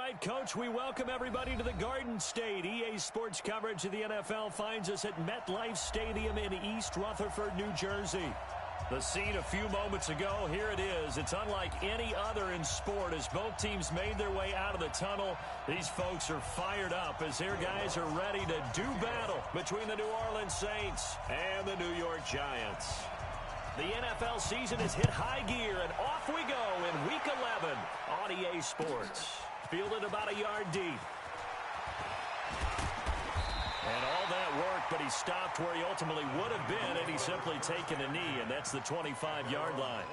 right, Coach, we welcome everybody to the Garden State. EA Sports coverage of the NFL finds us at MetLife Stadium in East Rutherford, New Jersey. The scene a few moments ago, here it is. It's unlike any other in sport as both teams made their way out of the tunnel. These folks are fired up as their guys are ready to do battle between the New Orleans Saints and the New York Giants. The NFL season has hit high gear, and off we go in Week 11 on EA Sports. Fielded about a yard deep. And all that work, but he stopped where he ultimately would have been had he simply taken a knee, and that's the 25-yard line.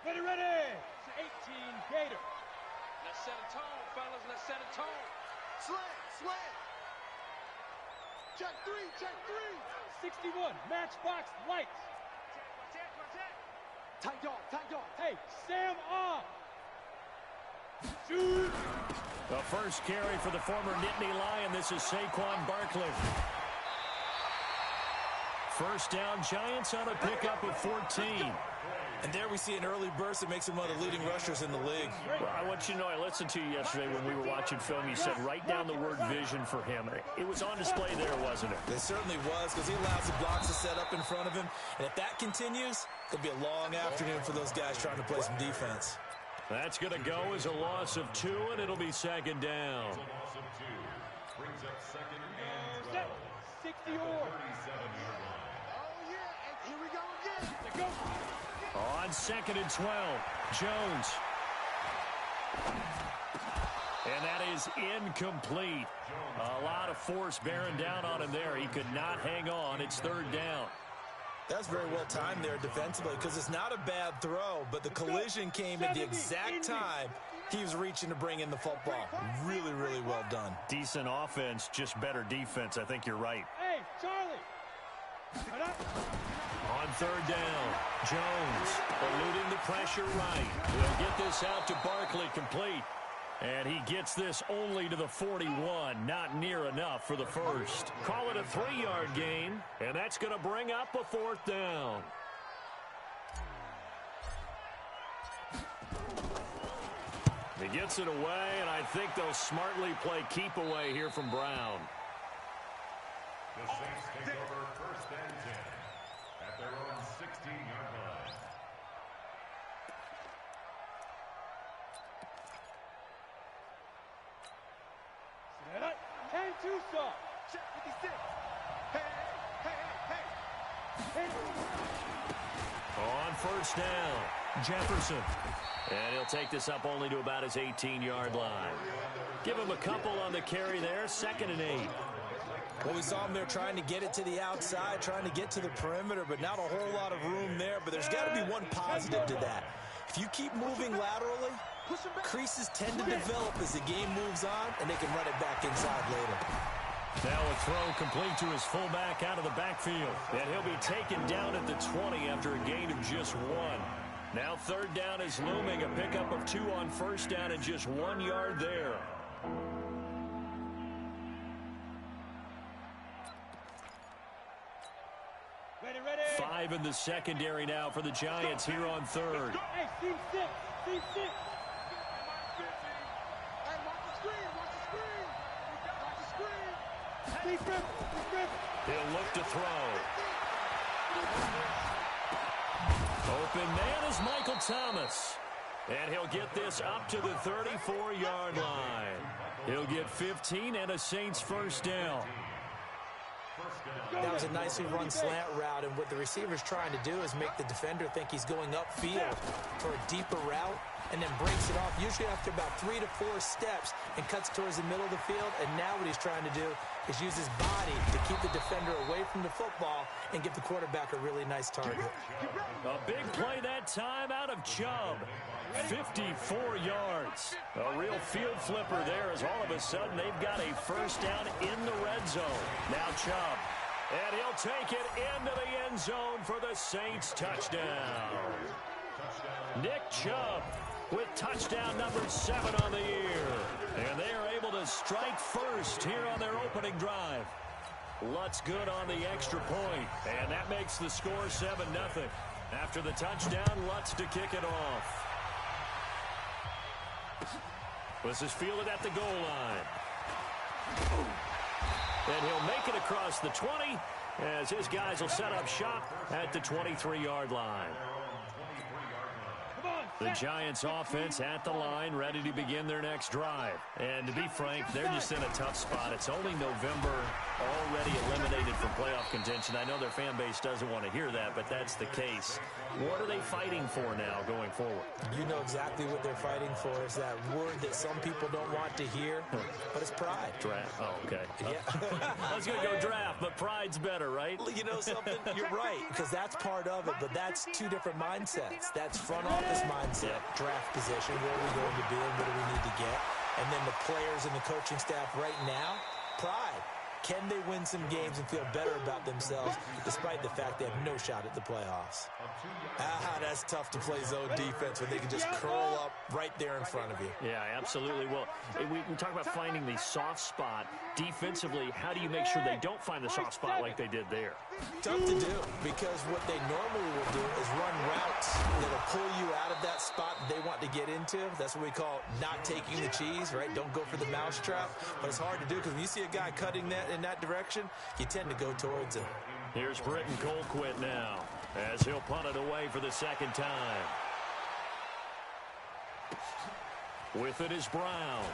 Ready, ready! It's 18 Gator. Let's set a tone, fellas. Let's set a tone. Slant, slant. Check three, check three. 61, matchbox lights. Tight dog, tight dog. Hey, Sam off. Shoot. The first carry for the former Nittany Lion. This is Saquon Barkley. First down, Giants on a pickup of 14. And there we see an early burst that makes him one of the leading rushers in the league. Well, I want you to know, I listened to you yesterday when we were watching film. You said write down the word vision for him. It was on display there, wasn't it? It certainly was, because he allows the blocks to set up in front of him. And if that continues, it'll be a long afternoon for those guys trying to play some defense. That's going to go as a loss of 2, and it'll be second down. A loss of 2. Brings up second and 12. 60 or. 37-yard line. Oh, yeah, and here we go again. Let's go. On second and 12, Jones. And that is incomplete. A lot of force bearing down on him there. He could not hang on. It's third down. That's very well timed there defensively, because it's not a bad throw, but the collision came at the exact time he was reaching to bring in the football. Really, really well done. Decent offense, just better defense. I think you're right. Hey, Charlie. On third down, Jones eluding the pressure right. He'll get this out to Barkley, complete. And he gets this only to the 41, not near enough for the first. Call it a 3-yard gain, and that's going to bring up a fourth down. He gets it away, and I think they'll smartly play keep away here from Brown. The Saints take over first and 10 at their own 16-yard line. Set up. 10-2 soft. Check 56. Hey, hey, hey, hey. On first down, Jefferson. And he'll take this up only to about his 18-yard line. Give him a couple on the carry there, 2nd and 8. Well, we saw him there trying to get it to the outside, trying to get to the perimeter, but not a whole lot of room there. But there's got to be one positive to that. If you keep moving laterally, creases tend to develop as the game moves on, and they can run it back inside later. Now a throw complete to his fullback out of the backfield. And he'll be taken down at the 20 after a gain of just 1. Now third down is looming, a pickup of 2 on first down and just 1 yard there. Ready, ready. 5 in the secondary now for the Giants here on third. Hey, C6. Hey, watch the screen, watch the screen. Watch the screen. Defense. He'll look to throw. Open man is Michael Thomas. And he'll get this up to the 34-yard line. He'll get 15 and a Saints first down. That was a nicely run slant route, and what the receiver's trying to do is make the defender think he's going upfield for a deeper route, and then breaks it off, usually after about 3 to 4 steps, and cuts towards the middle of the field. And now what he's trying to do is use his body to keep the defender away from the football and give the quarterback a really nice target. A big play that time out of Chubb. 54 yards. A real field flipper there as all of a sudden they've got a first down in the red zone. Now Chubb. And he'll take it into the end zone for the Saints touchdown. Nick Chubb with touchdown number 7 on the year. And they are able to strike first here on their opening drive. Lutz good on the extra point, and that makes the score 7-0. After the touchdown, Lutz to kick it off. This is fielded at the goal line. And he'll make it across the 20 as his guys will set up shop at the 23-yard line. The Giants offense at the line, ready to begin their next drive. And to be frank, they're just in a tough spot. It's only November, already eliminated from playoff contention. I know their fan base doesn't want to hear that, but that's the case. What are they fighting for now going forward? You know exactly what they're fighting for. Is that word that some people don't want to hear, but it's pride. Draft. Oh, okay. Yeah. I was going to go draft, but pride's better, right? You know something? You're right, because that's part of it, but that's two different mindsets. That's front office mindset, draft position, where are we going to be and what do we need to get? And then the players and the coaching staff right now, pride. Can they win some games and feel better about themselves despite the fact they have no shot at the playoffs? That's tough to play zone defense when they can just curl up right there in front of you. Yeah, absolutely. Well, we talk about finding the soft spot. Defensively, how do you make sure they don't find the soft spot like they did there? Tough to do, because what they normally will do is run routes that'll pull you out of that spot they want to get into. That's what we call not taking the cheese, right? Don't go for the mousetrap. But it's hard to do because when you see a guy cutting that in that direction, you tend to go towards him. Here's Britton Colquitt now as he'll punt it away for the second time. With it is Brown.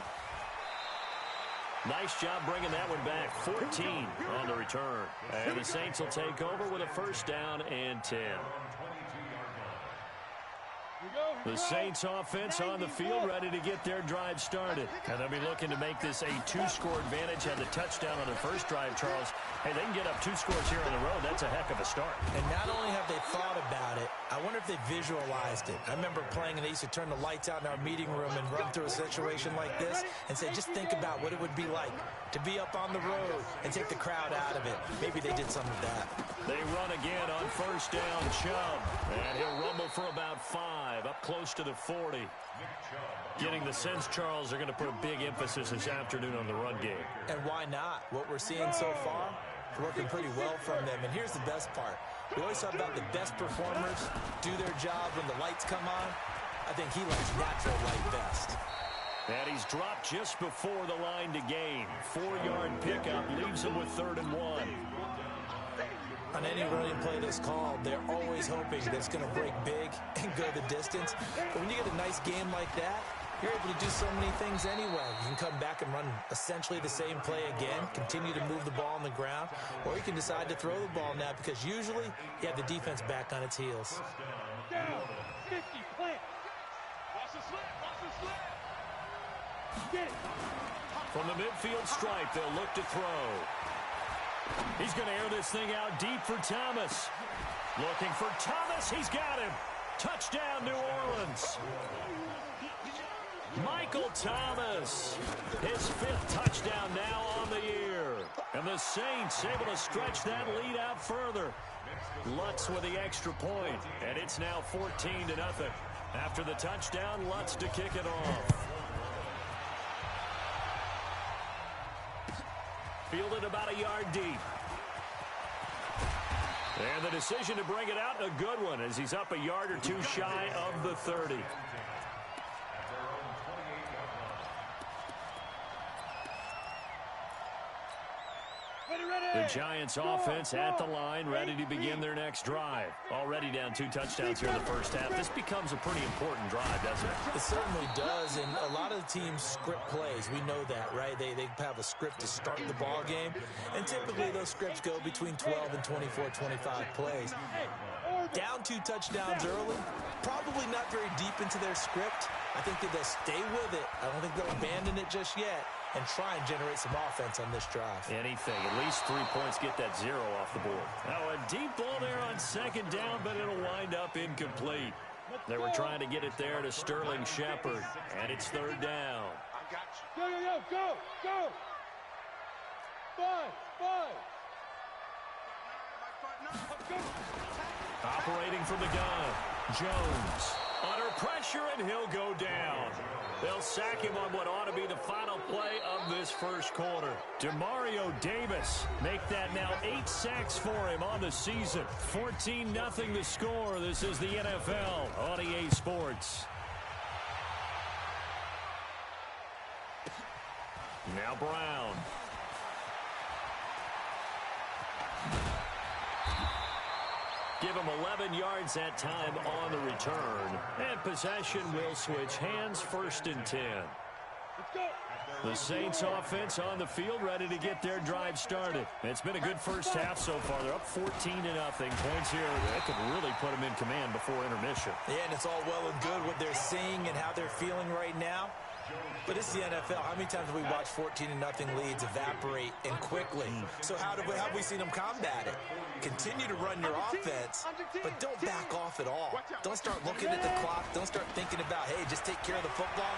Nice job bringing that one back. 14 on the return. And the Saints will take over with a first down and 10. The Saints offense on the field ready to get their drive started. And they'll be looking to make this a two-score advantage. Had the touchdown on the first drive, Charles. Hey, they can get up 2 scores here on the road. That's a heck of a start. And not only have they thought about it, I wonder if they visualized it. I remember playing and they used to turn the lights out in our meeting room and run through a situation like this and say, just think about what it would be like to be up on the road and take the crowd out of it. Maybe they did some of that. They run again on first down, Chubb. And he'll rumble for about 5, up close to the 40. Getting the sense, Charles, they're going to put a big emphasis this afternoon on the run game. And why not? What we're seeing so far is working pretty well from them. And here's the best part. We always talk about the best performers do their job when the lights come on. I think he likes natural light best. And he's dropped just before the line to gain. 4-yard pickup leaves him with 3rd and 1. On any running play that's called, they're always hoping that it's going to break big and go the distance. But when you get a nice game like that, you're able to do so many things anyway. You can come back and run essentially the same play again, continue to move the ball on the ground, or you can decide to throw the ball now because usually you have the defense back on its heels. Down, 50, plant. Watch the slip, watch the slip. Get it. From the midfield stripe, they'll look to throw. He's going to air this thing out deep for Thomas. Looking for Thomas. He's got him. Touchdown, New Orleans. Michael Thomas. His 5th touchdown now on the year. And the Saints able to stretch that lead out further. Lutz with the extra point. And it's now 14-0. After the touchdown, Lutz to kick it off. Fielded about a yard deep. And the decision to bring it out, a good one, as he's up a yard or 2 shy of the 30. The Giants offense at the line, ready to begin their next drive. Already down 2 touchdowns here in the first half. This becomes a pretty important drive, doesn't it? It certainly does, and a lot of the teams script plays. We know that, right? They have a script to start the ball game, and typically those scripts go between 12 and 24, 25 plays. Down 2 touchdowns early, probably not very deep into their script. I think that they'll stay with it. I don't think they'll abandon it just yet and try and generate some offense on this drive. Anything. At least 3 points, get that 0 off the board. Now a deep ball there on 2nd down, but it'll wind up incomplete. They were trying to get it there to Sterling Shepard, and it's 3rd down. I got you. Go. 5. Let's go. Operating from the gun, Jones. Under pressure, and he'll go down. They'll they'll sack him on what ought to be the final play of this first quarter. Demario Davis make that now 8 sacks for him on the season. 14-0 the score. This is the NFL on EA Sports. Now Brown. Give him 11 yards that time on the return. And possession will switch hands, 1st and 10. Let's go. The Saints offense on the field ready to get their drive started. It's been a good first half so far. They're up 14-0. Points here that could really put them in command before intermission. Yeah, and it's all well and good what they're seeing and how they're feeling right now. But it's the NFL. How many times have we watched 14-0 leads evaporate and quickly? So how have we seen them combat it? Continue to run your offense, but don't back off at all. Don't start looking at the clock. Don't start thinking about, hey, just take care of the football.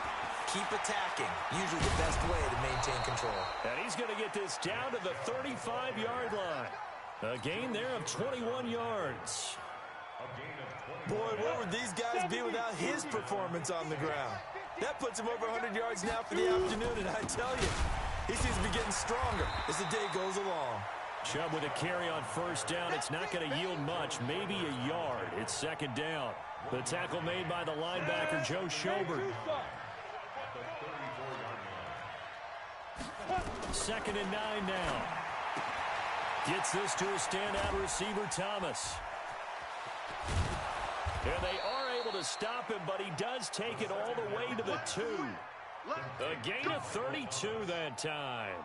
Keep attacking. Usually the best way to maintain control. And he's going to get this down to the 35-yard line. A gain there of 21 yards. Boy, where would these guys be without his performance on the ground? That puts him over 100 yards now for the afternoon, and I tell you, he seems to be getting stronger as the day goes along. Chubb with a carry on 1st down. It's not going to yield much, maybe a yard. It's 2nd down. The tackle made by the linebacker, Joe Schobert. 2nd and 9 now. Gets this to a standout receiver, Thomas. And they are able to stop him, but he does take it all the way to the 2. A gain of 32 that time.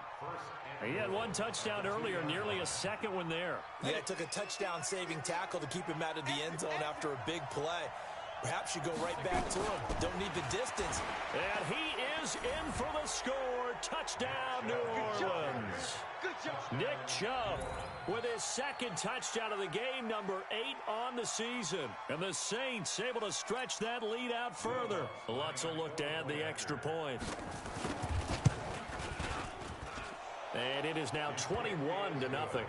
He had 1 touchdown earlier, nearly a 2nd one there. Yeah, it took a touchdown-saving tackle to keep him out of the end zone after a big play. Perhaps you go right back to him. Don't need the distance. And he is in for the score. Touchdown, New Orleans. Nick Chubb with his 2nd touchdown of the game, number 8 on the season. And the Saints able to stretch that lead out further. Lutz will look to add the extra point. And it is now 21-0.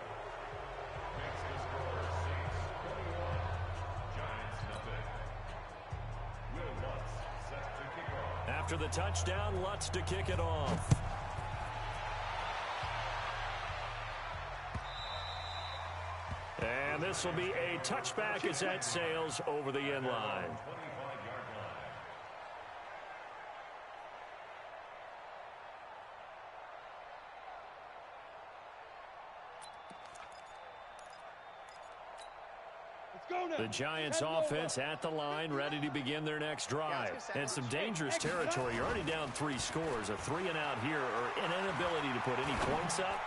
After the touchdown, Lutz to kick it off. And this will be a touchback as that sails over the end line. The Giants offense at the line, ready to begin their next drive. And some dangerous territory. You're already down 3 scores. A 3-and-out here, or an inability to put any points up.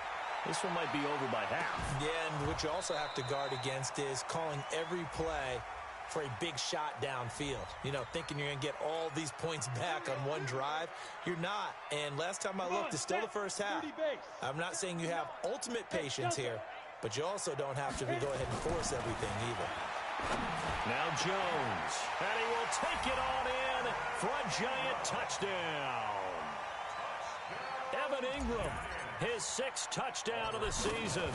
This one might be over by half. Yeah, and what you also have to guard against is calling every play for a big shot downfield. You know, thinking you're going to get all these points back on one drive. You're not. And last time I looked, it's still the first half. I'm not saying you have ultimate patience here, but you also don't have to go ahead and force everything either. Now Jones, and he will take it on in for a giant touchdown. Evan Ingram, his 6th touchdown of the season,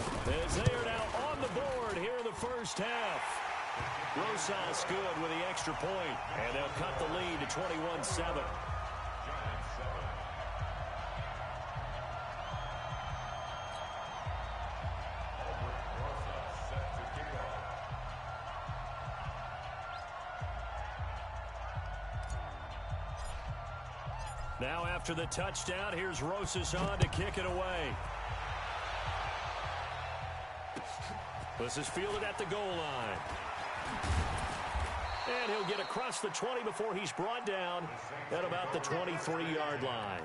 as they are now on the board here in the first half. Rosas good with the extra point, and they'll cut the lead to 21-7. Now after the touchdown, here's Rosas on to kick it away. This is fielded at the goal line. And he'll get across the 20 before he's brought down at about the 23-yard line.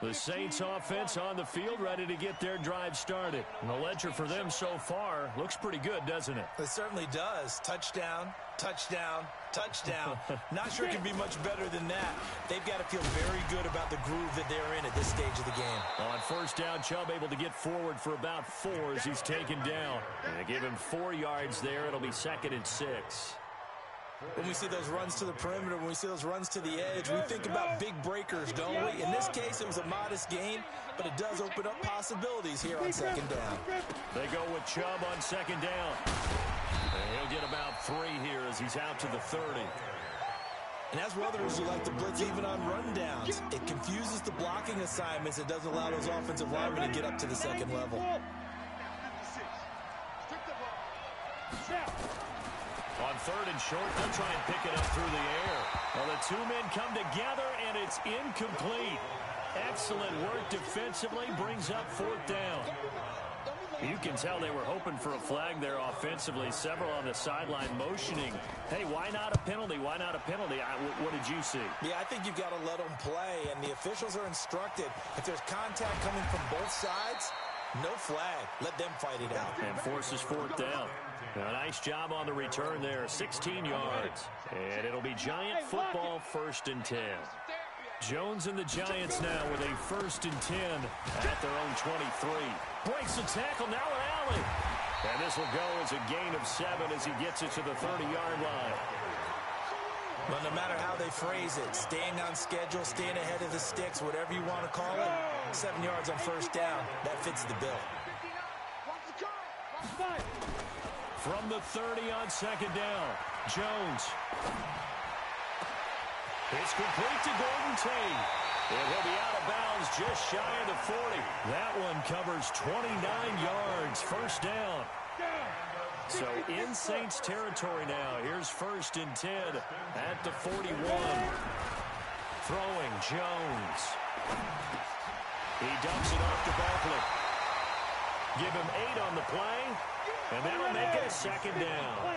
The Saints offense on the field ready to get their drive started. And the ledger for them so far looks pretty good, doesn't it? It certainly does. Touchdown, touchdown, touchdown. Not sure it can be much better than that. They've got to feel very good about the groove that they're in at this stage of the game. On 1st down, Chubb able to get forward for about 4 as he's taken down. And they give him 4 yards there. It'll be 2nd and 6. When we see those runs to the perimeter, when we see those runs to the edge, we think about big breakers, don't we? In this case, it was a modest gain, but it does open up possibilities here on second down. They go with Chubb on second down. And he'll get about 3 here as he's out to the 30. And as others who like to blitz even on rundowns, it confuses the blocking assignments. It doesn't allow those offensive linemen to get up to the second level. On third and short, they'll try and pick it up through the air. Well, the two men come together, and it's incomplete. Excellent work defensively, brings up fourth down. You can tell they were hoping for a flag there offensively. Several on the sideline motioning, hey, why not a penalty? Why not a penalty? What did you see? Yeah, I think you've got to let them play, and the officials are instructed. If there's contact coming from both sides, no flag. Let them fight it out. And forces fourth down. A nice job on the return there, 16 yards. And it'll be Giant football, 1st and 10. Jones and the Giants now with a 1st and 10 at their own 23. Breaks the tackle, now an alley. And this will go as a gain of 7 as he gets it to the 30-yard line. But no matter how they phrase it, staying on schedule, staying ahead of the sticks, whatever you want to call it, 7 yards on 1st down, that fits the bill. From the 30 on 2nd down, Jones. It's complete to Golden Tate. And he'll be out of bounds just shy of the 40. That one covers 29 yards, 1st down. So in Saints territory now. Here's 1st and 10 at the 41. Throwing Jones. He dumps it off to Barkley. Give him 8 on the play, and that'll make it a 2nd down.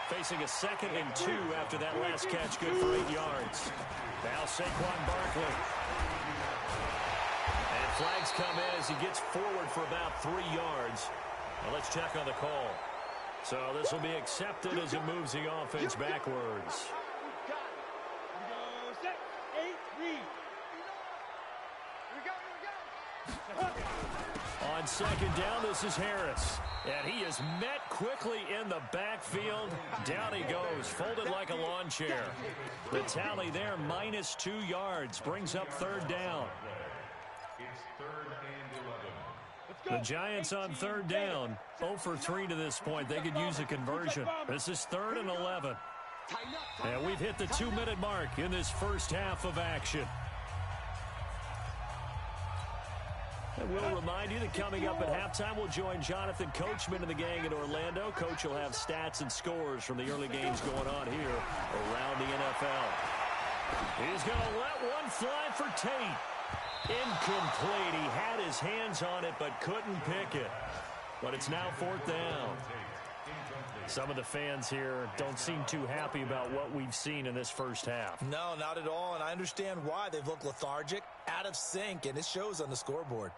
Facing a 2nd and 2 after that last catch, good for 8 yards. Now Saquon Barkley. And flags come in as he gets forward for about 3 yards. Now let's check on the call. So this will be accepted as it moves the offense backwards. On 2nd down, this is Harris. And he is met quickly in the backfield. Down he goes, folded like a lawn chair. The tally there, minus 2 yards, brings up 3rd down. It's 3rd and 11. The Giants on 3rd down, 0 for 3 to this point. They could use a conversion. This is 3rd and 11. And we've hit the 2-minute mark in this first half of action. And we'll remind you that coming up at halftime, we'll join Jonathan Coachman and the gang in Orlando. Coach will have stats and scores from the early games going on here around the NFL. He's going to let one fly for Tate. Incomplete. He had his hands on it but couldn't pick it. But it's now 4th down. Some of the fans here don't seem too happy about what we've seen in this first half. No, not at all, and I understand why. They've looked lethargic, out of sync, and it shows on the scoreboard.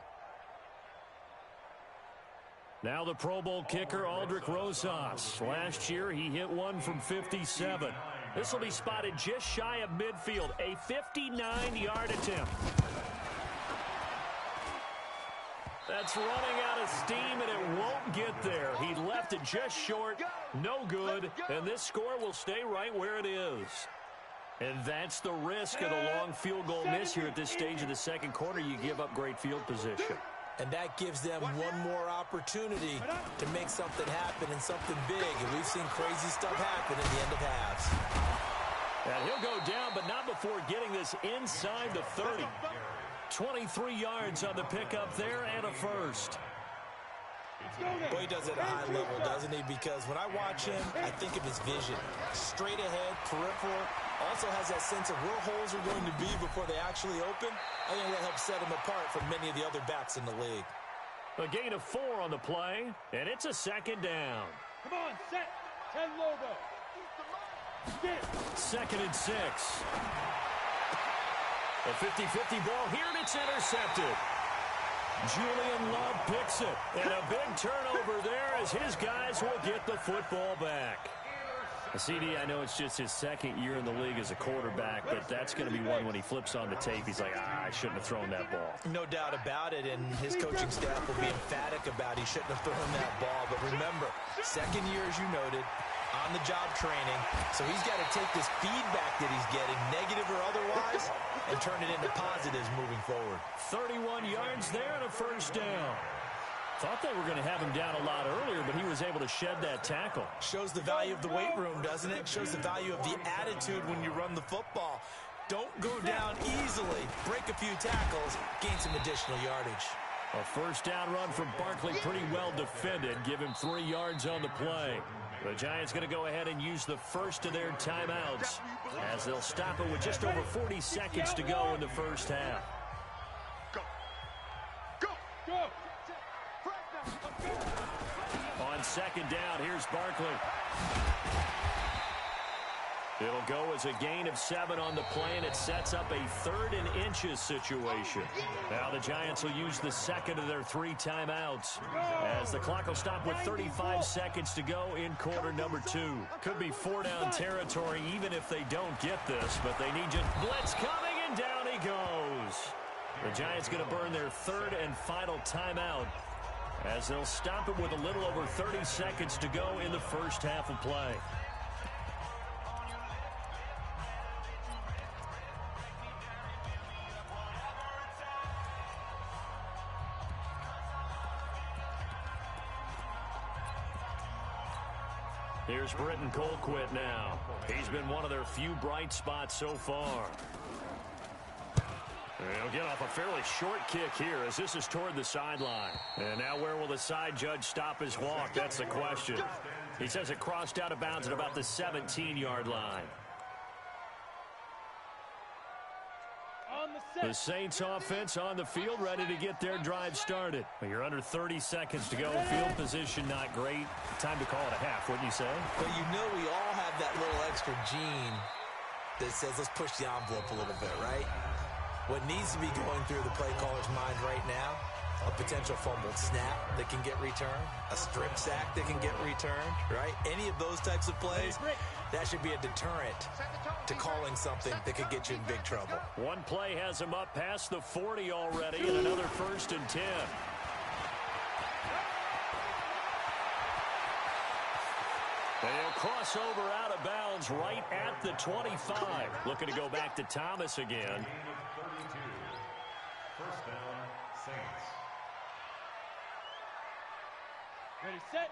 Now the Pro Bowl kicker, Aldrick Rosas. Last year, he hit one from 57. This will be spotted just shy of midfield, a 59-yard attempt. That's running out of steam, and it won't get there. He left it just short, no good, and this score will stay right where it is. And that's the risk of the long field goal miss here at this stage of the second quarter. You give up great field position. And that gives them one more opportunity to make something happen and something big. And we've seen crazy stuff happen at the end of halves. And he'll go down, but not before getting this inside the 30. 23 yards on the pickup there and a first. Boy, he does it at a high level, doesn't he? Because when I watch him, I think of his vision. Straight ahead, peripheral. Also has that sense of where holes are going to be before they actually open. I think that helps set him apart from many of the other backs in the league. A gain of 4 on the play, and it's a 2nd down. Come on, set. 10 logo. Get. 2nd and 6. A 50-50 ball here, and it's intercepted. Julian Love picks it, and a big turnover there as his guys will get the football back. CD, I know it's just his 2nd year in the league as a quarterback, but that's going to be one when he flips on the tape. He's like, I shouldn't have thrown that ball. No doubt about it, and his coaching staff will be emphatic about he shouldn't have thrown that ball. But remember, 2nd year, as you noted, on-the-job training, so he's got to take this feedback that he's getting, negative or otherwise, and turn it into positives moving forward. 31 yards there and a first down. Thought they were going to have him down a lot earlier, but he was able to shed that tackle. Shows the value of the weight room, doesn't it? Shows the value of the attitude when you run the football. Don't go down easily. Break a few tackles, gain some additional yardage. A first down run from Barkley, pretty well defended. Give him 3 yards on the play. The Giants going to go ahead and use the first of their timeouts as they'll stop it with just over 40 seconds to go in the first half. Go! On second down, here's Barkley. It'll go as a gain of 7 on the play, and it sets up a 3rd and inches situation. Now the Giants will use the second of their 3 timeouts as the clock will stop with 35 seconds to go in quarter number 2. Could be 4-down territory even if they don't get this, but they need just blitz coming, and down he goes. The Giants going to burn their 3rd and final timeout as they'll stop it with a little over 30 seconds to go in the first half of play. Here's Britton Colquitt now. He's been one of their few bright spots so far. He'll get off a fairly short kick here as this is toward the sideline. And now where will the side judge stop his walk? That's the question. He says it crossed out of bounds at about the 17-yard line. The Saints offense on the field, ready to get their drive started. Well, you're under 30 seconds to go. Field position not great. Time to call it a half, wouldn't you say? But you know we all have that little extra gene that says let's push the envelope a little bit, right? What needs to be going through the play caller's mind right now, a potential fumbled snap that can get returned, a strip sack that can get returned, right? Any of those types of plays, that should be a deterrent to calling something that could get you in big trouble. One play has him up past the 40 already, and another 1st and 10. They'll cross over out of bounds right at the 25. Looking to go back to Thomas again. First down, Saints. Ready, set.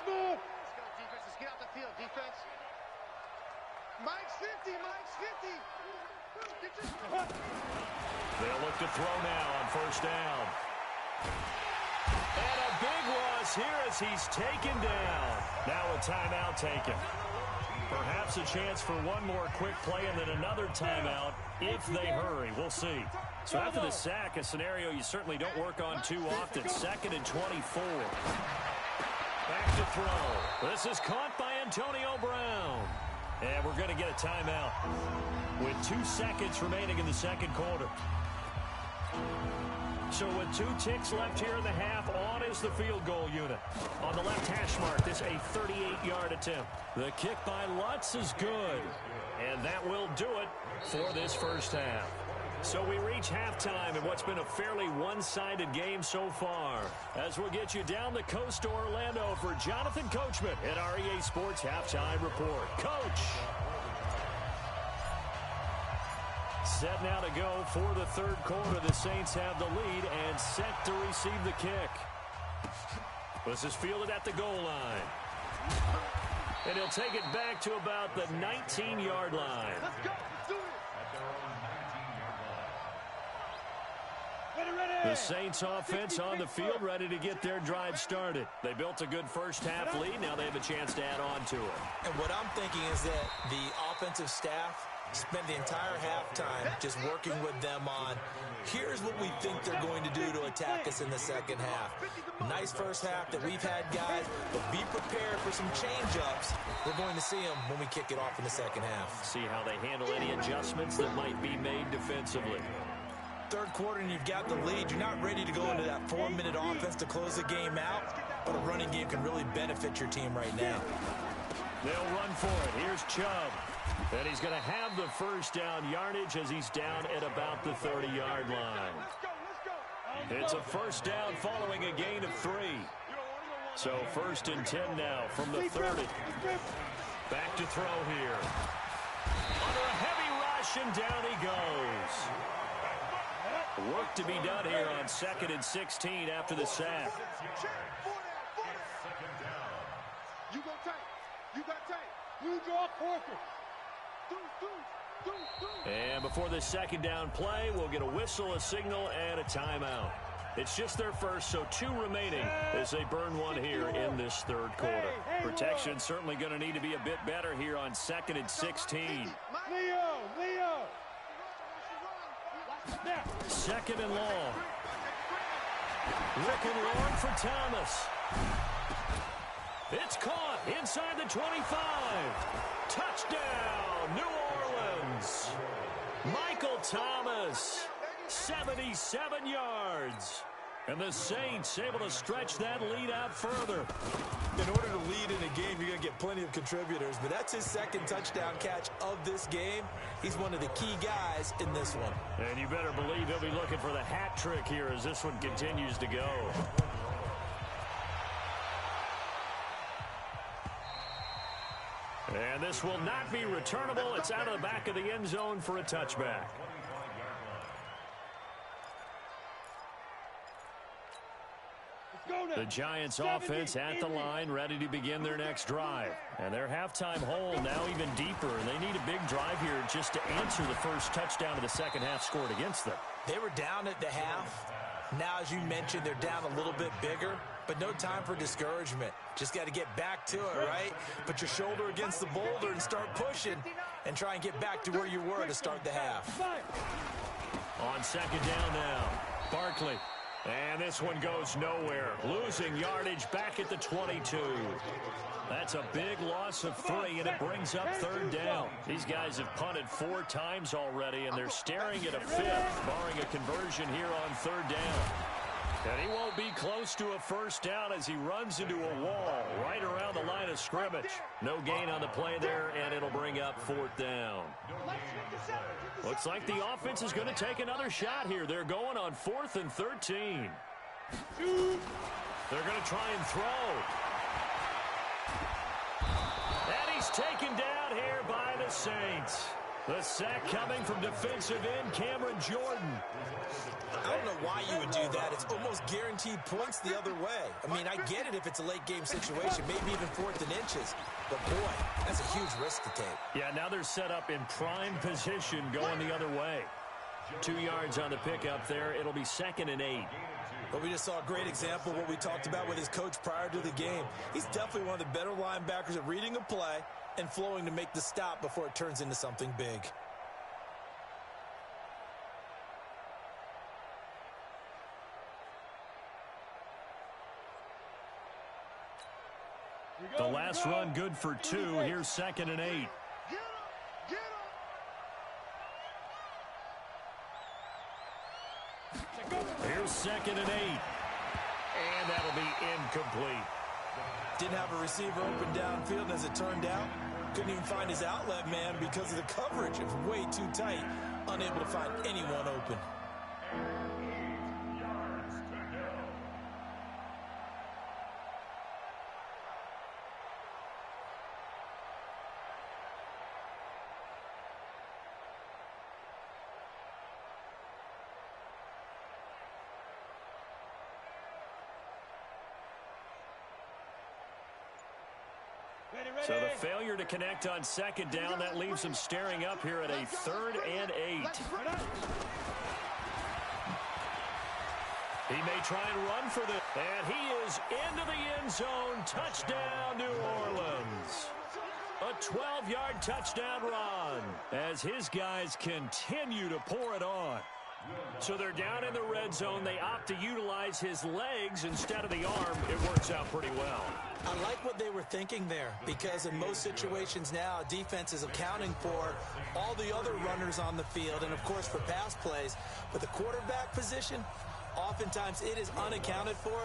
Smooth. Let's go, defense. Let's get out the field, defense. Mike's 50. Mike's 50. They'll look to throw now on first down. And a big loss here as he's taken down. Now a timeout taken. Perhaps a chance for one more quick play and then another timeout if they hurry. We'll see. So after the sack, a scenario you certainly don't work on too often. 2nd and 24. Back to throw. This is caught by Antonio Brown. And we're going to get a timeout with 2 seconds remaining in the second quarter. So with 2 ticks left here in the half, on is the field goal unit. On the left hash mark, this a 38-yard attempt. The kick by Lutz is good. And that will do it for this first half. So we reach halftime in what's been a fairly one-sided game so far. As we'll get you down the coast to Orlando for Jonathan Coachman at our EA Sports Halftime Report. Coach! Set now to go for the third quarter. The Saints have the lead and set to receive the kick. This is fielded at the goal line. And he'll take it back to about the 19-yard line. Let's go. Let's do it. The Saints offense on the field, ready to get their drive started. They built a good first half lead. Now they have a chance to add on to it. And what I'm thinking is that the offensive staff spend the entire halftime just working with them on, here's what we think they're going to do to attack us in the second half. Nice first half that we've had, guys, but be prepared for some change-ups. We're going to see them when we kick it off in the second half. See how they handle any adjustments that might be made defensively. Third quarter and you've got the lead. You're not ready to go into that 4-minute offense to close the game out, but a running game can really benefit your team right now. They'll run for it. Here's Chubb. And he's going to have the first down yardage as he's down at about the 30-yard line. It's a first down following a gain of 3. So 1st and 10 now from the 30. Back to throw here. Under a heavy rush, and down he goes. Work to be done here on 2nd and 16 after the sack. You go tight. You got tight. You draw quicker. And before the 2nd down play, we'll get a whistle, a signal, and a timeout. It's just their first, so 2 remaining as they burn one here in this 3rd quarter. Protection certainly going to need to be a bit better here on 2nd and 16. Leo. 2nd and long. Looking long for Thomas. It's caught inside the 25. Touchdown, New Orleans. Michael Thomas, 77 yards. And the Saints able to stretch that lead out further. In order to lead in a game, you're going to get plenty of contributors, but that's his 2nd touchdown catch of this game. He's one of the key guys in this one. And you better believe he'll be looking for the hat trick here as this one continues to go. And this will not be returnable. It's out of the back of the end zone for a touchback. The Giants offense at the line, ready to begin their next drive. And their halftime hole now even deeper. And they need a big drive here just to answer the first touchdown of the 2nd half scored against them. They were down at the half. Now, as you mentioned, they're down a little bit bigger, but no time for discouragement. Just got to get back to it, right? Put your shoulder against the boulder and start pushing and try and get back to where you were to start the half. On 2nd down now, Barkley. And this one goes nowhere. Losing yardage back at the 22. That's a big loss of 3, and it brings up 3rd down. These guys have punted 4 times already, and they're staring at a 5th, barring a conversion here on 3rd down. And he won't be close to a 1st down as he runs into a wall right around the line of scrimmage. No gain on the play there, and it'll bring up 4th down. Looks like the offense is going to take another shot here. They're going on 4th and 13. They're going to try and throw. And he's taken down here by the Saints. The sack coming from defensive end Cameron Jordan. I don't know why you would do that. It's almost guaranteed points the other way. I mean, I get it if it's a late game situation, maybe even 4th and inches. But, boy, that's a huge risk to take. Yeah, now they're set up in prime position going the other way. 2 yards on the pickup there. It'll be 2nd and 8. But we just saw a great example of what we talked about with his coach prior to the game. He's definitely one of the better linebackers at reading a play and flowing to make the stop before it turns into something big. The last run good for 2. Here's 2nd and 8. Here's 2nd and 8. And that'll be incomplete. Didn't have a receiver open downfield, and as it turned out, couldn't even find his outlet man because of the coverage. It was way too tight, unable to find anyone open. So the failure to connect on 2nd down, that leaves them staring up here at a 3rd and 8. He may try and run for this. And he is into the end zone. Touchdown, New Orleans. A 12-yard touchdown run as his guys continue to pour it on. So they're down in the red zone. They opt to utilize his legs instead of the arm. It works out pretty well. I like what they were thinking there, because in most situations now, defense is accounting for all the other runners on the field and, of course, for pass plays. But the quarterback position, oftentimes it is unaccounted for.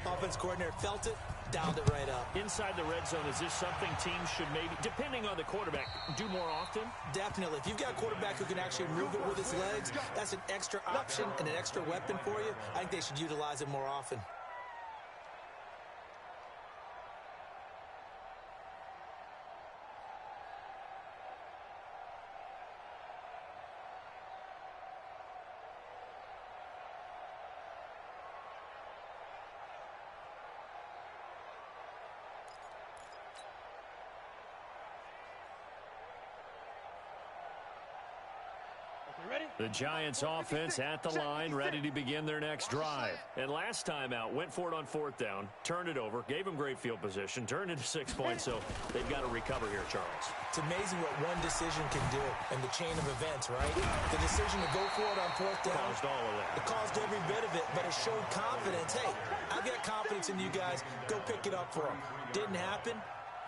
Offense coordinator felt it, dialed it right up. Inside the red zone, is this something teams should maybe, depending on the quarterback, do more often? Definitely. If you've got a quarterback who can actually move it with his legs, that's an extra option and an extra weapon for you. I think they should utilize it more often. The Giants offense at the line, ready to begin their next drive. And last time out, went for it on 4th down, turned it over, gave them great field position, turned into 6 points, so they've got to recover here, Charles. It's amazing what one decision can do in the chain of events, right? The decision to go for it on 4th down. Caused all of that. It caused every bit of it, but it showed confidence. Hey, I've got confidence in you guys. Go pick it up for them. Didn't happen.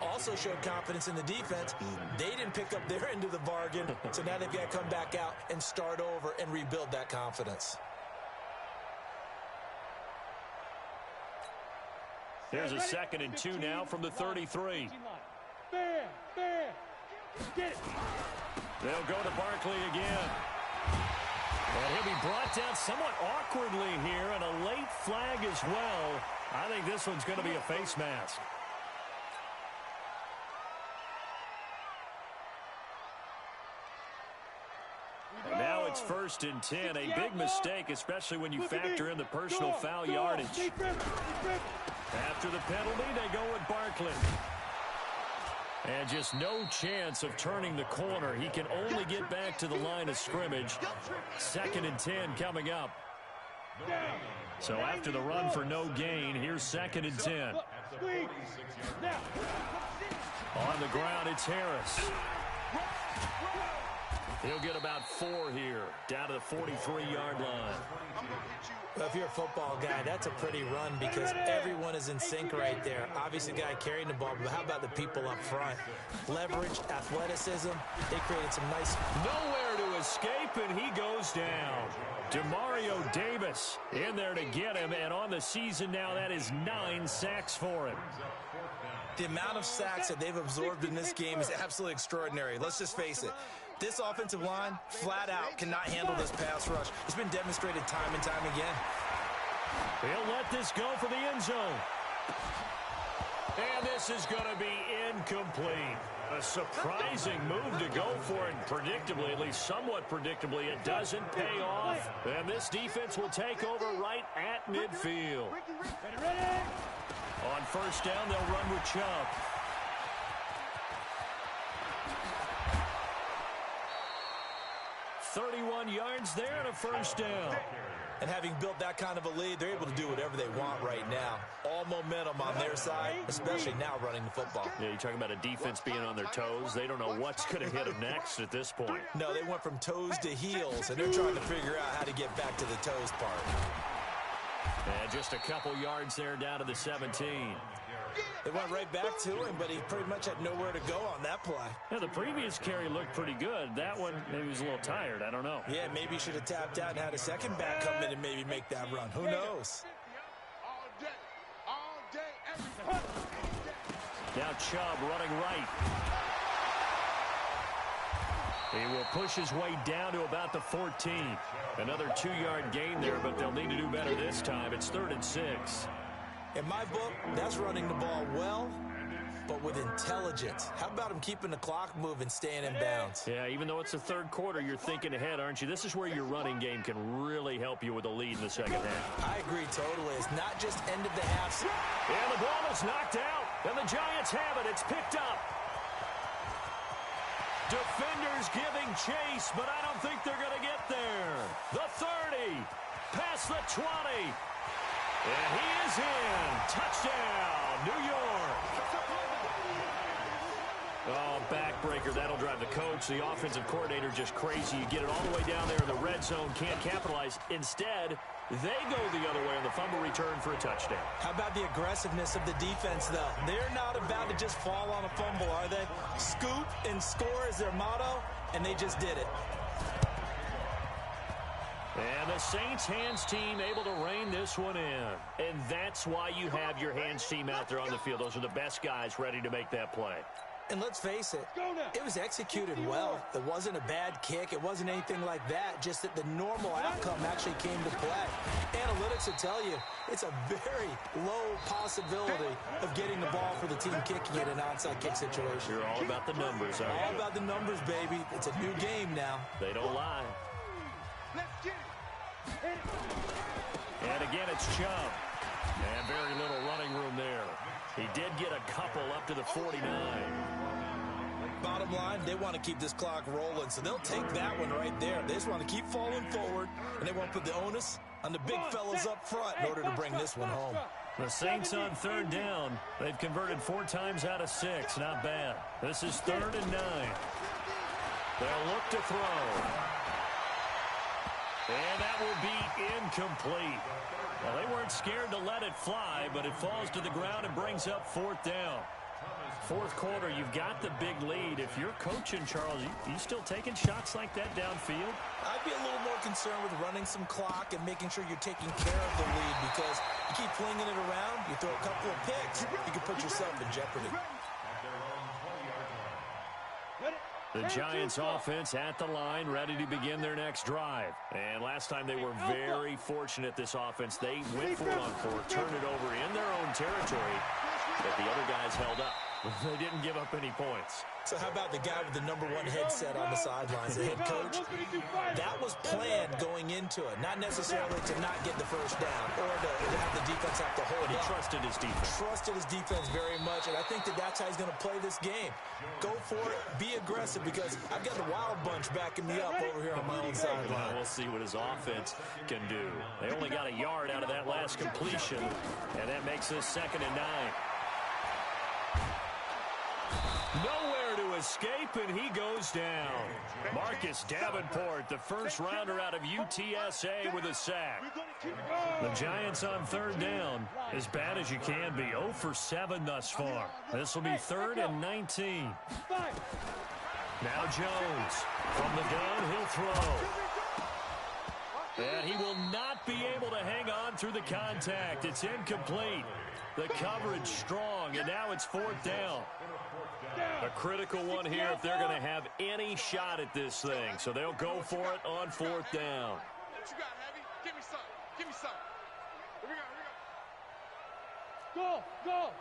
Also showed confidence in the defense. They didn't pick up their end of the bargain, so now they've got to come back out and start over and rebuild that confidence. There's a 2nd and 2 now from the 33. Bam, bam. Get it. They'll go to Barkley again. And he'll be brought down somewhat awkwardly here, and a late flag as well. I think this one's going to be a face mask. And now it's 1st and 10. A big mistake, especially when you factor in the personal foul yardage. After the penalty, they go with Barkley. And just no chance of turning the corner. He can only get back to the line of scrimmage. 2nd and 10 coming up. So after the run for no gain, here's 2nd and 10. On the ground, it's Harris. He'll get about 4 here, down to the 43-yard line. Well, if you're a football guy, that's a pretty run because everyone is in sync right there. Obviously, the guy carrying the ball, but how about the people up front? Leverage, athleticism, they created some nice... Nowhere to escape, and he goes down. Demario Davis in there to get him, and on the season now, that is 9 sacks for him. The amount of sacks that they've absorbed in this game is absolutely extraordinary. Let's just face it. This offensive line, flat out, cannot handle this pass rush. It's been demonstrated time and time again. He'll let this go for the end zone. And this is going to be incomplete. A surprising move to go for it, predictably, at least somewhat predictably. It doesn't pay off. And this defense will take over right at midfield. On 1st down, they'll run with Chubb. .31 yards there and a 1st down. And having built that kind of a lead, they're able to do whatever they want right now. All momentum on their side, especially now running the football. Yeah, you're talking about a defense being on their toes. They don't know what's going to hit them next at this point. No, they went from toes to heels, and they're trying to figure out how to get back to the toes part. And just a couple yards there down to the 17. They went right back to him, but he pretty much had nowhere to go on that play. Yeah, the previous carry looked pretty good. That one, maybe he was a little tired. I don't know. Yeah, maybe he should have tapped out and had a second back come in and maybe make that run. Who knows? All day, every day. Now Chubb running right. He will push his way down to about the 14. Another 2-yard gain there, but they'll need to do better this time. It's 3rd and 6. In my book, that's running the ball well, but with intelligence. How about him keeping the clock moving, staying in bounds? Yeah, even though it's the 3rd quarter, you're thinking ahead, aren't you? This is where your running game can really help you with a lead in the 2nd half. I agree totally. It's not just end of the half. And the ball is knocked out, and the Giants have it. It's picked up. Defenders giving chase, but I don't think they're going to get there. The 30, past the 20. And he is in. Touchdown, New York. Oh, backbreaker. That'll drive the coach. The offensive coordinator just crazy. You get it all the way down there in the red zone. Can't capitalize. Instead, they go the other way on the fumble return for a touchdown. How about the aggressiveness of the defense, though? They're not about to just fall on a fumble, are they? Scoop and score is their motto, and they just did it. And the Saints hands team able to rein this one in. And that's why you have your hands team out there on the field. Those are the best guys ready to make that play. And let's face it, it was executed well. It wasn't a bad kick. It wasn't anything like that. Just that the normal outcome actually came to play. Analytics will tell you it's a very low possibility of getting the ball for the team kicking it in an onside kick situation. You're all about the numbers, aren't you? All about the numbers, baby. It's a new game now. They don't lie. Let's get it. And again, it's Chubb. And very little running room there. He did get a couple up to the 49. Bottom line, they want to keep this clock rolling, so they'll take that one right there. They just want to keep falling forward, and they want to put the onus on the big fellas up front in order to bring this one home. The Saints on third down. They've converted 4 times out of 6. Not bad. This is 3rd and 9. They'll look to throw. And that will be incomplete. Well, they weren't scared to let it fly, but it falls to the ground and brings up 4th down. 4th quarter, you've got the big lead. If you're coaching, Charles, you still taking shots like that downfield? I'd be a little more concerned with running some clock and making sure you're taking care of the lead, because you keep flinging it around, you throw a couple of picks, you can put yourself in jeopardy. The Giants offense at the line, ready to begin their next drive. And last time they were very fortunate, this offense. They went for it on 4, turned it over in their own territory, but the other guys held up. They didn't give up any points. So how about the guy with the #1 headset on the sidelines, the head coach? That was planned going into it, not necessarily to not get the first down or to have the defense have to hold But he up. trusted his defense. Trusted his defense very much, and I think that's how he's going to play this game. Go for it, be aggressive, because I've got the wild bunch backing me up over here on my own sideline. We'll see what his offense can do. They only got a yard out of that last completion, and that makes this 2nd and 9. Nowhere to escape, and he goes down. Marcus Davenport, the first rounder out of UTSA, with a sack. The Giants on 3rd down, as bad as you can be. 0 for 7 thus far. This will be 3rd and 19. Now Jones from the gun, he'll throw. And he will not be able to hang on through the contact. It's incomplete. The coverage strong, and now it's 4th down. A critical one here if they're going to have any shot at this thing. So they'll go for it on 4th down. What you got, Heavy? Give me some. Give me some. Here we go. Go.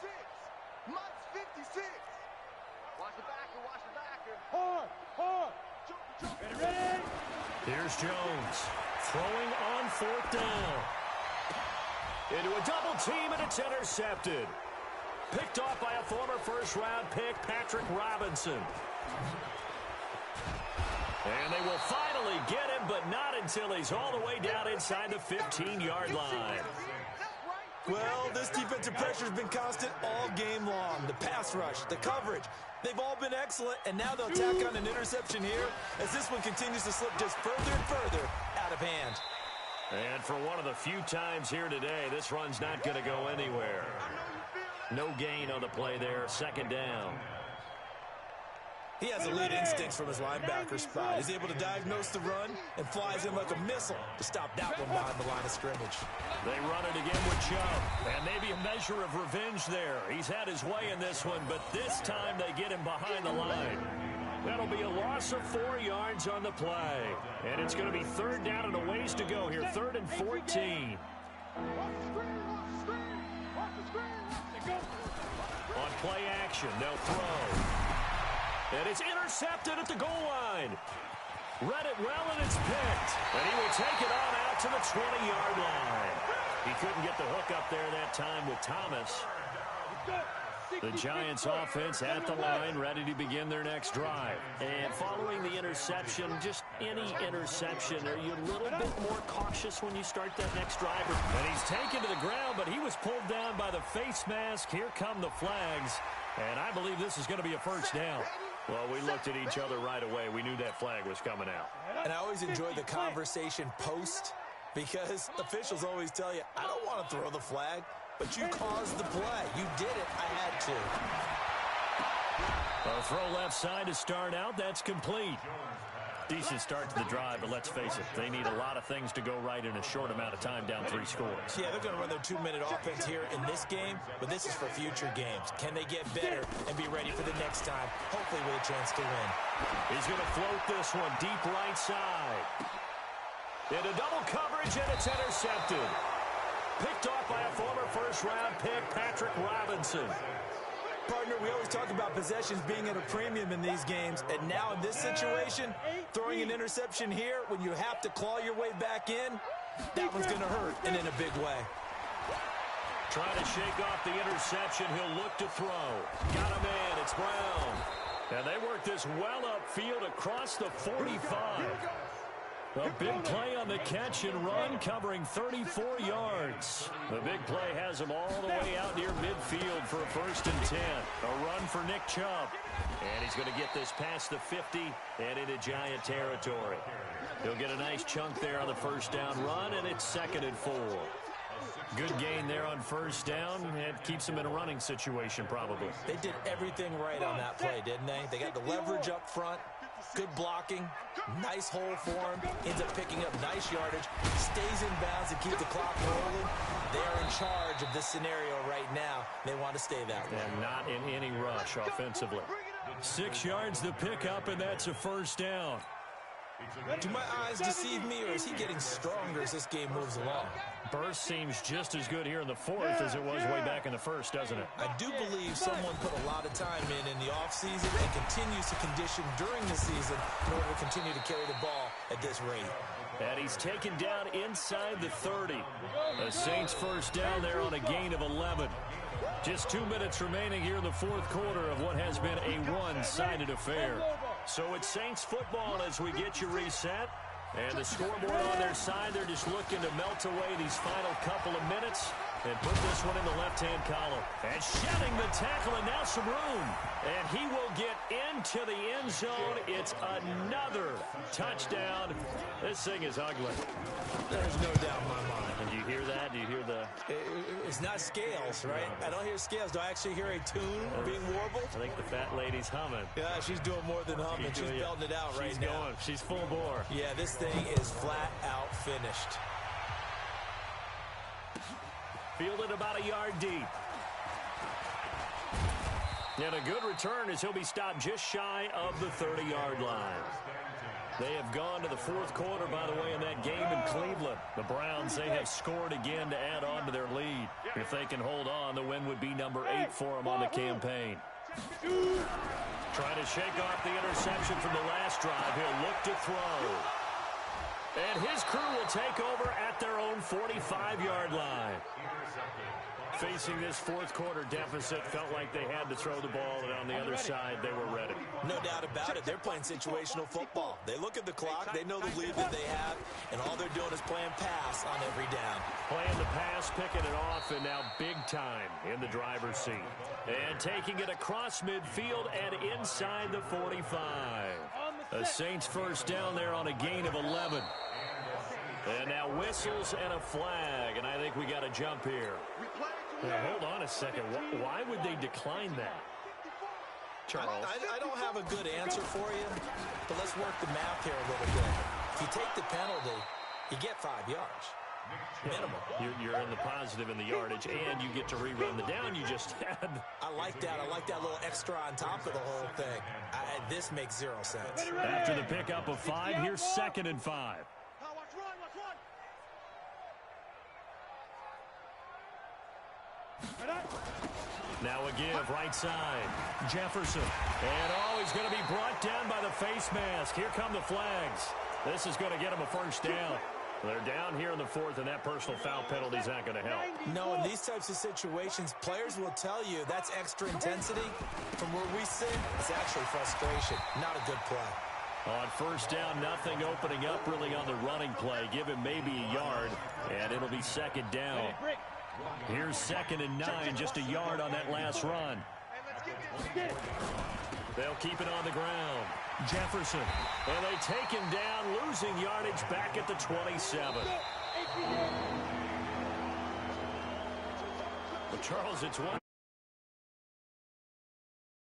56. Mike's 56. Watch the backer. Watch the backer. Hard. Ready? Here's Jones throwing on 4th down. Into a double team, and it's intercepted. Picked off by a former first-round pick, Patrick Robinson. And they will finally get him, but not until he's all the way down inside the 15-yard line. Well, this defensive pressure has been constant all game long. The pass rush, the coverage, they've all been excellent, and now they'll tack on an interception here as this one continues to slip just further and further out of hand. And for one of the few times here today, this run's not going to go anywhere. No gain on the play there, 2nd down. He has elite instincts from his linebacker spot. He's able to diagnose the run and flies in like a missile to stop that one behind the line of scrimmage. They run it again with Chubb, and maybe a measure of revenge there. He's had his way in this one, but this time they get him behind the line. That'll be a loss of 4 yards on the play. And it's going to be 3rd down and a ways to go here, 3rd and 14. On play action, they'll throw. And it's intercepted at the goal line. Read it well, and it's picked. And he will take it on out to the 20-yard line. He couldn't get the hook up there that time with Thomas. The Giants offense at the line, ready to begin their next drive. And following the interception, just any interception, are you a little bit more cautious when you start that next drive? And he's taken to the ground, but he was pulled down by the face mask. Here come the flags, and I believe this is going to be a first down. Well, we looked at each other right away. We knew that flag was coming out. And I always enjoy the conversation post, because officials always tell you, I don't want to throw the flag. But you caused the play. You did it. I had to. A throw left side to start out. That's complete. Decent start to the drive, but let's face it, they need a lot of things to go right in a short amount of time, down 3 scores. Yeah, they're going to run their 2-minute offense here in this game, but this is for future games. Can they get better and be ready for the next time, hopefully with a chance to win? He's going to float this one deep right side. Into double coverage, and it's intercepted. Picked off by a former first-round pick, Patrick Robinson. Partner, we always talk about possessions being at a premium in these games, and now in this situation, throwing an interception here when you have to claw your way back in, that one's going to hurt, and in a big way. Trying to shake off the interception. He'll look to throw. Got him in. It's Brown. And they work this well upfield across the 45. A big play on the catch and run, covering 34 yards. The big play has him all the way out near midfield for a 1st and 10. A run for Nick Chubb. And he's going to get this past the 50 and into Giant territory. He'll get a nice chunk there on the 1st down run, and it's 2nd and 4. Good gain there on 1st down. It keeps him in a running situation, probably. They did everything right on that play, didn't they? They got the leverage up front, good blocking, nice hole for him, ends up picking up nice yardage, stays in bounds to keep the clock rolling. They are in charge of this scenario right now. They want to stay that way. And not in any rush offensively. 6 yards the pickup, and that's a 1st down. Do my eyes deceive me, or is he getting stronger as this game moves along? Burst seems just as good here in the 4th as it was way back in the 1st, doesn't it? I do believe someone put a lot of time in the offseason and continues to condition during the season in order to continue to carry the ball at this rate. And he's taken down inside the 30. The Saints 1st down there on a gain of 11. Just 2 minutes remaining here in the 4th quarter of what has been a one-sided affair. So it's Saints football as we get you reset. And the scoreboard on their side, they're just looking to melt away these final couple of minutes and put this one in the left-hand column. And shedding the tackle, and now some room. And he will get into the end zone. It's another touchdown. This thing is ugly. There's no doubt in my mind. And do you hear that? Do you hear the... It's not scales, right? I don't hear scales. Do I actually hear a tune being warbled? I think the fat lady's humming. Yeah, she's doing more than humming. She's belting it out right now. She's full bore. Yeah, this thing is flat out finished. Fielded about a yard deep. And a good return as he'll be stopped just shy of the 30-yard line. They have gone to the 4th quarter, by the way, in that game in Cleveland. The Browns, they have scored again to add on to their lead. If they can hold on, the win would be number 8 for them on the campaign. Trying to shake off the interception from the last drive. He'll look to throw. And his crew will take over at their own 45-yard line. Facing this 4th quarter deficit, felt like they had to throw the ball, and on the other side, they were ready. No doubt about it. They're playing situational football. They look at the clock, they know the lead that they have, and all they're doing is playing pass on every down. Playing the pass, picking it off, and now big time in the driver's seat. And taking it across midfield and inside the 45. The Saints 1st down there on a gain of 11. And now whistles and a flag, and I think we got a jump here. Now, hold on a second. Why would they decline that? Charles? I don't have a good answer for you, but let's work the math here a little bit. If you take the penalty, you get 5 yards. Minimum. You're in the positive in the yardage, and you get to rerun the down you just had. I like that. I like that little extra on top of the whole thing. This makes 0 sense. After the pickup of 5, here's 2nd and 5. Now a give, right side. Jefferson. And he's going to be brought down by the face mask. Here come the flags. This is going to get him a 1st down. They're down here in the 4th, and that personal foul penalty is not going to help. No, in these types of situations, players will tell you that's extra intensity. From where we sit, it's actually frustration. Not a good play. On 1st down, nothing opening up really on the running play. Give him maybe a yard, and it'll be 2nd down. Here's 2nd and 9, just a yard on that last run. They'll keep it on the ground. Jefferson. And they take him down, losing yardage back at the 27. Well, Charles, it's one.